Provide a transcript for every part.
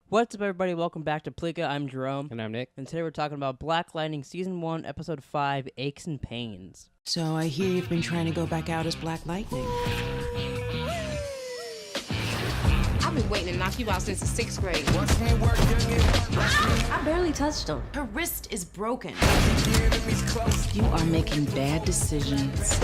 What's up, everybody? Welcome back to Pleeka. I'm Jerome. And I'm Nick. And today we're talking about Black Lightning Season 1, Episode 5, Aches and Pains. So I hear you've been trying to go back out as Black Lightning. I've been waiting to knock you out since the 6th grade. I barely touched him. Her wrist is broken. You are making bad decisions.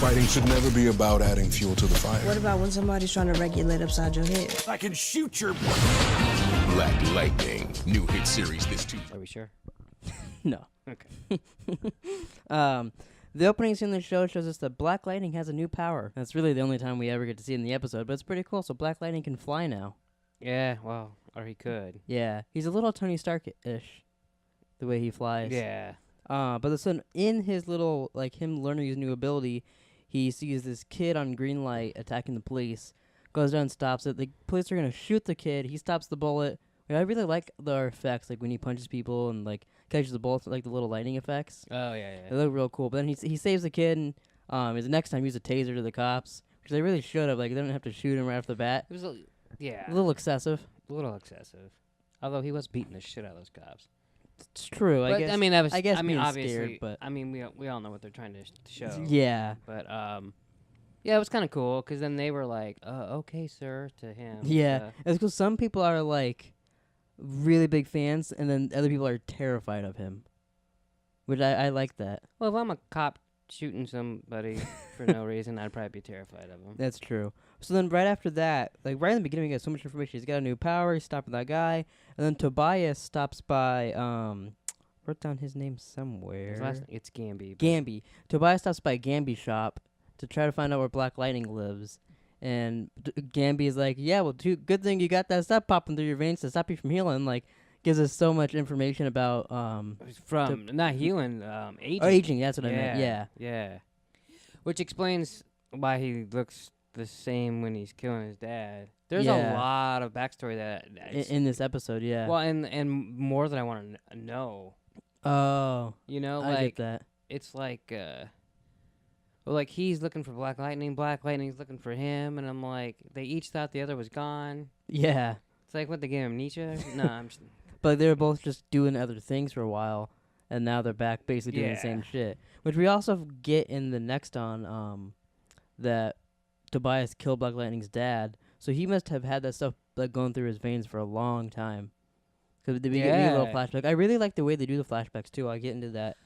Fighting should never be about adding fuel to the fire. What about when somebody's trying to regulate upside your head? I can shoot your... Black Lightning, new hit series this Tuesday. Are we sure? No. Okay. The opening scene of the show shows us that Black Lightning has a new power. That's really the only time we ever get to see it in the episode, but it's pretty cool. So Black Lightning can fly now. Yeah, well, or he could. Yeah, he's a little Tony Stark-ish, the way he flies. Yeah. But so in his little, him learning his new ability, he sees this kid on green light attacking the police, goes down and stops it. The police are going to shoot the kid. He stops the bullet. I really like the effects, like when he punches people and catches the bullets, like the little lightning effects. Oh, yeah. They look real cool. But then he saves the kid, and the next time he used a taser to the cops, which they really should have. They didn't have to shoot him right off the bat. It was, a little excessive. little excessive. Although he was beating the shit out of those cops. It's true, But, I guess. I mean, that was. I guess mean, being obviously, scared, but I mean, we all know what they're trying to show. yeah. But yeah, it was kind of cool because then they were like, "Okay, sir," to him. Yeah, it's because some people are really big fans, and then other people are terrified of him. Which I like that. Well, if I'm a cop shooting somebody for no reason, I'd probably be terrified of him. That's true. So then right after that, right in the beginning, we get so much information. He's got a new power. He's stopping that guy, and then Tobias stops by. Wrote down his name somewhere. His last it's Gamby. Gamby. Tobias stops by Gamby's shop to try to find out where Black Lightning lives. And Gamby is like, yeah, well, good thing you got that stuff popping through your veins to stop you from healing. Gives us so much information about From not healing, aging. Oh, aging. That's what I meant. Yeah. Yeah. Which explains why he looks the same when he's killing his dad. There's a lot of backstory that in this episode. Yeah. Well, and more than I want to know. Oh. You know, I get that. It's he's looking for Black Lightning. Black Lightning's looking for him, and I'm like, they each thought the other was gone. Yeah. It's like what, they gave amnesia? No, I'm just. But they were both just doing other things for a while, and now they're back basically doing the same shit. Which we also get in the next that Tobias killed Black Lightning's dad, so he must have had that stuff going through his veins for a long time. Because we get a little flashback. I really like the way they do the flashbacks too. I'll get into that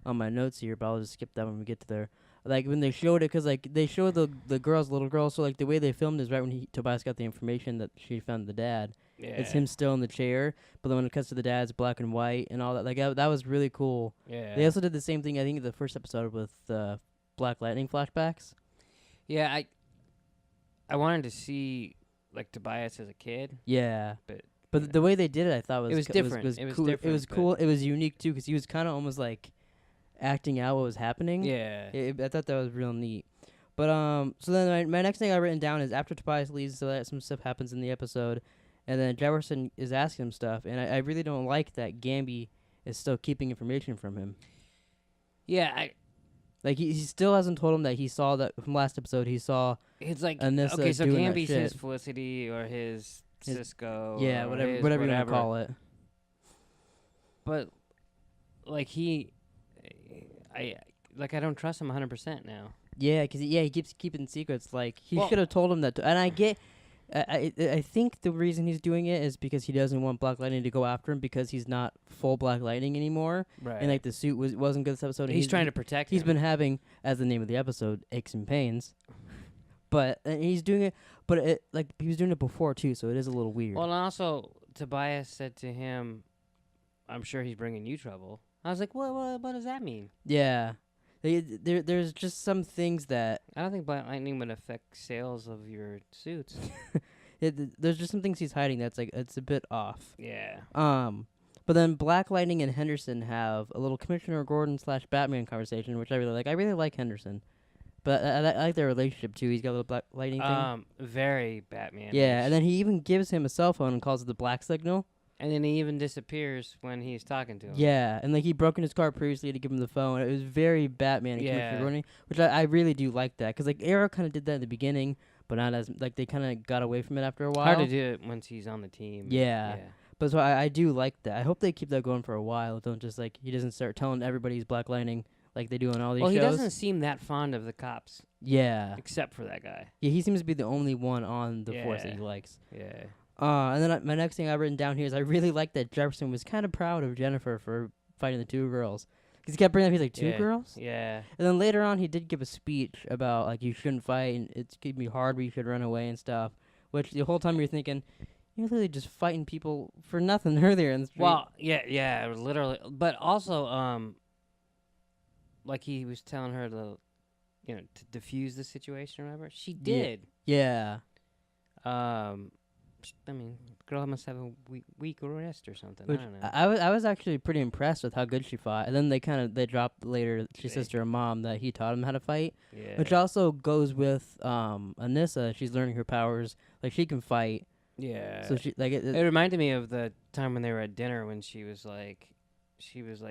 on my notes here, but I'll just skip that when we get to there. When they showed it, because they showed the little girl, so the way they filmed is right when Tobias got the information that she found the dad. Yeah. It's him still in the chair, but then when it cuts to the dad, it's black and white and all that. That was really cool. Yeah. They also did the same thing, I think, in the first episode with Black Lightning flashbacks. Yeah, I wanted to see Tobias as a kid. Yeah. But the way they did it, I thought was different. Was It was cool. different, It was cool. It was unique too, because he was kind of almost acting out what was happening. Yeah. I thought that was real neat. But so then my next thing I've written down is after Tobias leaves, so that some stuff happens in the episode, and then Jefferson is asking him stuff, and I really don't like that Gamby is still keeping information from him. Yeah, he still hasn't told him that he saw that from last episode. He saw it's Anissa okay, so doing that Gamby's shit. his Felicity or his Cisco. Yeah, or whatever his you want to call it. But I don't trust him 100% now. Yeah, because he keeps keeping secrets. He should have told him that. And I get, I think the reason he's doing it is because he doesn't want Black Lightning to go after him because he's not full Black Lightning anymore. Right. And the suit wasn't good this episode. He's trying to protect. He's him. been having, as the name of the episode, aches and pains. But he's doing it. But he was doing it before too, so it is a little weird. Well, and also Tobias said to him, "I'm sure he's bringing you trouble." I was like, "What does that mean?" Yeah. There's just some things that I don't think Black Lightning would affect sales of your suits. there's just some things he's hiding that's it's a bit off. Yeah. But then Black Lightning and Henderson have a little Commissioner Gordon / Batman conversation, which I really like. I really like Henderson, but I like their relationship too. He's got a little Black Lightning thing. Very Batman. Yeah, and then he even gives him a cell phone and calls it the Black Signal. And then he even disappears when he's talking to him. Yeah, and he broke in his car previously to give him the phone. It was very Batman and Commissioner Gordon, which I really do like that. Because Arrow kind of did that in the beginning, but not as like they kind of got away from it after a while. Hard to do it once he's on the team. Yeah. But so I do like that. I hope they keep that going for a while. Don't just like he doesn't start telling everybody he's Black Lightning like they do on all these shows. Well, he doesn't seem that fond of the cops. Yeah. Except for that guy. Yeah, he seems to be the only one on the force that he likes. Yeah. And then my next thing I've written down here is I really like that Jefferson was kind of proud of Jennifer for fighting the 2 girls. Because he kept bringing up, he's like, 2 girls? Yeah. And then later on, he did give a speech about, like, you shouldn't fight, and it's going to be hard, but you should run away and stuff. Which the whole time you're thinking, you're literally just fighting people for nothing earlier in the street. Well, yeah, literally. But also, like he was telling her to, to diffuse the situation or whatever. She did. Yeah. I mean, girl must have a weak wrist or something. Which I don't know. I was actually pretty impressed with how good she fought. And then they dropped later, she says to her mom that he taught him how to fight. Yeah. Which also goes with Anissa. She's learning her powers. Like, she can fight. Yeah. So she like it reminded me of the time when they were at dinner when she was like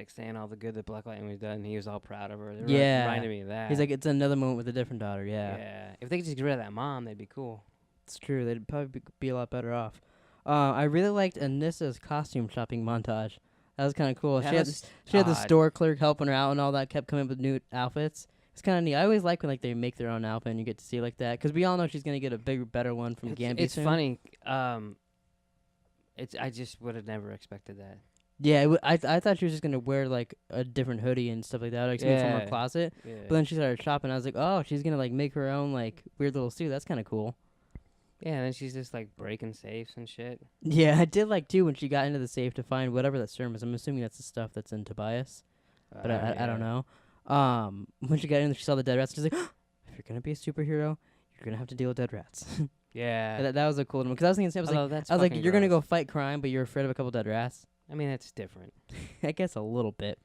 saying all the good that Black Lightning was done, and he was all proud of her. It reminded me of that. He's like, it's another moment with a different daughter. Yeah. Yeah. If they could just get rid of that mom, they'd be cool. It's true. They'd probably be a lot better off. I really liked Anissa's costume shopping montage. That was kind of cool. She had the store clerk helping her out and all that. Kept coming up with new outfits. It's kind of neat. I always like when they make their own outfit and you get to see like that, because we all know she's gonna get a bigger, better one from Gambi. It's soon. funny. I just would have never expected that. Yeah, I thought she was just gonna wear like a different hoodie and stuff like that, like something from her closet. Yeah. But then she started shopping. I was like, oh, she's gonna like make her own like weird little suit. That's kind of cool. Yeah, and then she's just like breaking safes and shit. Yeah, I did like too when she got into the safe to find whatever that serum is. I'm assuming that's the stuff that's in Tobias, but I don't know. When she got in, she saw the dead rats. She's like, oh, if you're gonna be a superhero, you're gonna have to deal with dead rats. Yeah, that was a cool one because I was thinking, I was like, you're gonna go fight crime, but you're afraid of a couple dead rats. I mean, that's different. I guess a little bit.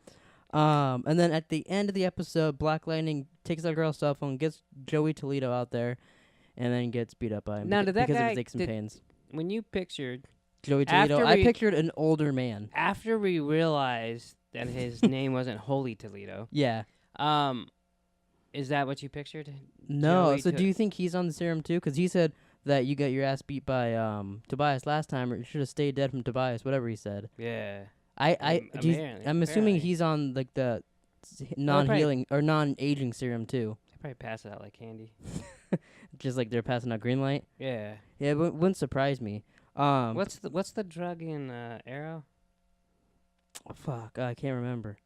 And then at the end of the episode, Black Lightning takes that girl's cell phone, gets Joey Toledo out there, and then gets beat up by him now, because of his aches and pains. When you pictured Joey Toledo, I pictured an older man. After we realized that his name wasn't Holy Toledo. Yeah. Is that what you pictured? No. So do you think he's on the serum too? Because he said that you got your ass beat by Tobias last time, or you should have stayed dead from Tobias, whatever he said. Yeah. I'm assuming he's on like the non-healing or non-aging serum too. They probably pass it out like candy. Just like they're passing out green light. Yeah. Yeah, it wouldn't surprise me. What's the drug in Arrow? Oh, fuck, I can't remember.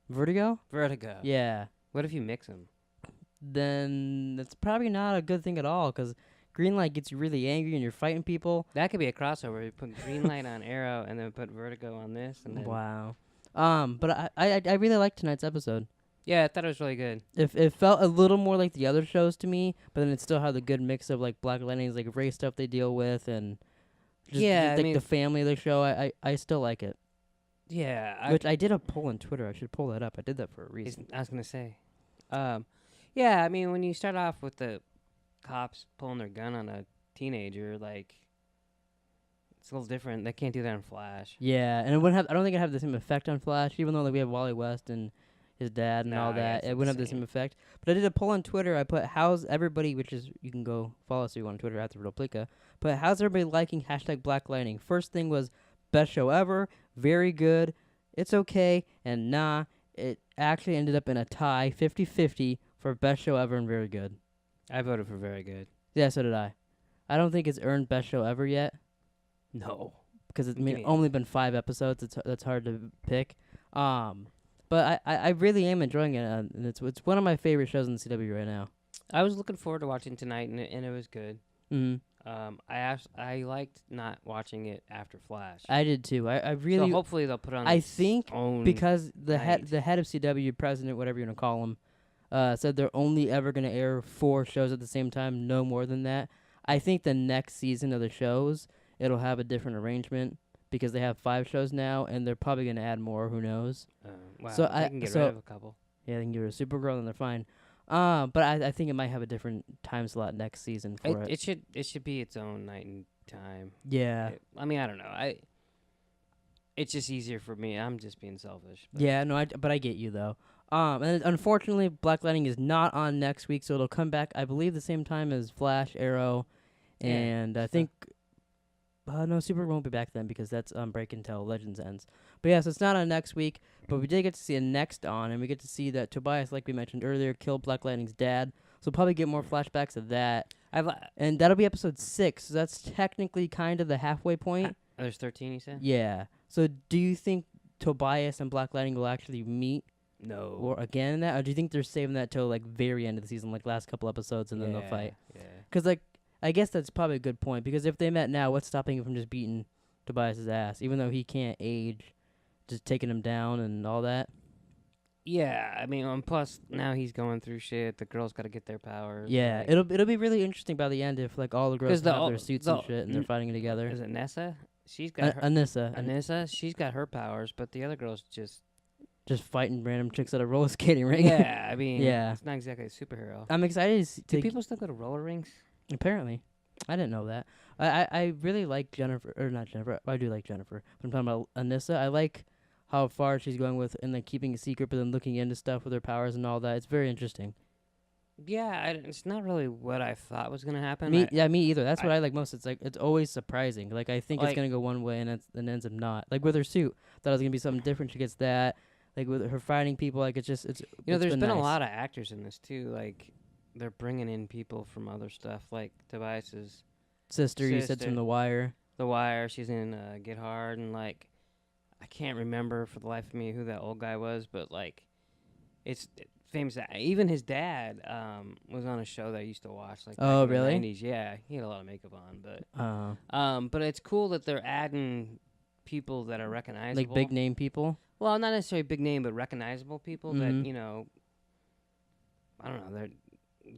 Vertigo? Vertigo. Yeah. What if you mix them? Then that's probably not a good thing at all, because green light gets you really angry and you're fighting people. That could be a crossover. You put green light on Arrow and then put Vertigo on this. And then wow. But I really liked tonight's episode. Yeah, I thought it was really good. It felt a little more like the other shows to me, but then it still had the good mix of like Black Lightning's like race stuff they deal with and just like the family of the show. I still like it. Yeah. Which I did a poll on Twitter. I should pull that up. I did that for a reason. I was gonna say. Yeah, I mean when you start off with the cops pulling their gun on a teenager, like it's a little different. They can't do that in Flash. Yeah, and it wouldn't have. I don't think it'd have the same effect on Flash, even though like we have Wally West and his dad and all that. It wouldn't have the same effect. But I did a poll on Twitter. I put, how's everybody, which is, you can go follow us if you want on Twitter, at the Real Pleeka. But how's everybody liking hashtag Black Lightning? First thing was, best show ever, very good, it's okay, and nah. It actually ended up in a tie, 50-50, for best show ever and very good. I voted for very good. Yeah, so did I. I don't think it's earned best show ever yet. No. Because it's only been 5 episodes. That's hard to pick. But I really am enjoying it, and it's one of my favorite shows in the CW right now. I was looking forward to watching tonight, and it was good. Mm-hmm. I liked not watching it after Flash. I did too. I really. So hopefully they'll put on. I think own because the head night. the head of CW, president, whatever you're gonna call him, said they're only ever gonna air 4 shows at the same time, no more than that. I think the next season of the shows it'll have a different arrangement. Because they have 5 shows now, and they're probably going to add more. Who knows? Wow. So they can get rid of a couple. Yeah, they can get rid of Supergirl, and they're fine. But I think it might have a different time slot next season for it. It should be its own night and time. Yeah. I mean, I don't know. It's just easier for me. I'm just being selfish. Yeah, no, but I get you though. And then unfortunately, Black Lightning is not on next week, so it'll come back, I believe, the same time as Flash, Arrow, and I think. No, Superman won't be back then because that's break until Legends ends. But yeah, so it's not on next week, but we did get to see a next on, and we get to see that Tobias, like we mentioned earlier, killed Black Lightning's dad. So we'll probably get more flashbacks of that. And that'll be episode 6, so that's technically kind of the halfway point. There's 13, you said? Yeah. So do you think Tobias and Black Lightning will actually meet? No. Or again in that? Or do you think they're saving that till like very end of the season, like last couple episodes, and then they'll fight? Yeah. Because like, I guess that's probably a good point, because if they met now, what's stopping him from just beating Tobias's ass, even though he can't age, just taking him down and all that? Yeah, I mean, plus now he's going through shit. The girls got to get their powers. Yeah, like, it'll be really interesting by the end if like all the girls have their suits and shit and they're fighting together. Is it Nessa? She's got her, Anissa. She's got her powers, but the other girls just fighting random chicks at a roller skating ring. Yeah, I mean, yeah, it's not exactly a superhero. I'm excited to Do people still go to roller rinks? Apparently. I didn't know that. I really like Jennifer, or not Jennifer. I do like Jennifer. But I'm talking about Anissa. I like how far she's going with and like keeping a secret, but then looking into stuff with her powers and all that. It's very interesting. Yeah, it's not really what I thought was gonna happen. Me either. That's what I like most. It's like it's always surprising. Like I think it's gonna go one way and it ends up not. Like with her suit, thought it was gonna be something different. She gets that. Like with her fighting people, like it's just there's been nice. a lot of actors in this too. Like they're bringing in people from other stuff, like Tobias's sister. You said from The Wire. The Wire. She's in Get Hard, and like I can't remember for the life of me who that old guy was, but like it's famous. Even his dad was on a show that I used to watch. Like oh back in really? The 90s. Yeah, he had a lot of makeup on, but it's cool that they're adding people that are recognizable, like big name people. Well, not necessarily big name, but recognizable people that I don't know,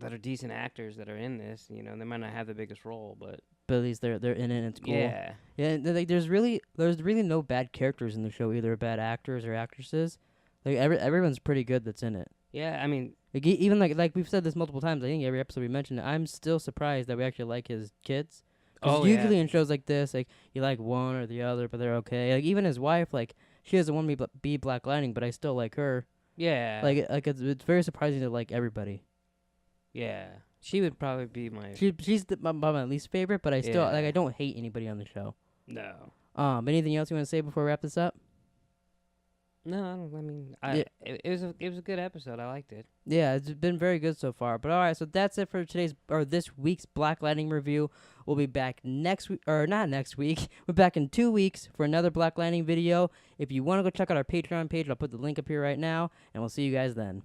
that are decent actors that are in this. They might not have the biggest role, but at least they're in it. And it's cool. Yeah. Like there's really no bad characters in the show either, bad actors or actresses. Like everyone's pretty good that's in it. Yeah, I mean, like, even like we've said this multiple times. I think every episode we mentioned it. I'm still surprised that we actually like his kids. Because usually in shows like this, like you like one or the other, but they're okay. Like even his wife, like she doesn't want me to be Black Lightning, but I still like her. Yeah. Like it's very surprising to like everybody. Yeah, she would probably be my. She's my least favorite, but I still like I don't hate anybody on the show. No. Anything else you want to say before we wrap this up? No, I mean, it was a good episode. I liked it. Yeah, it's been very good so far. But all right, so that's it for this week's Black Lightning review. We'll be back next week, or not next week. We're back in 2 weeks for another Black Lightning video. If you want to go check out our Patreon page, I'll put the link up here right now, and we'll see you guys then.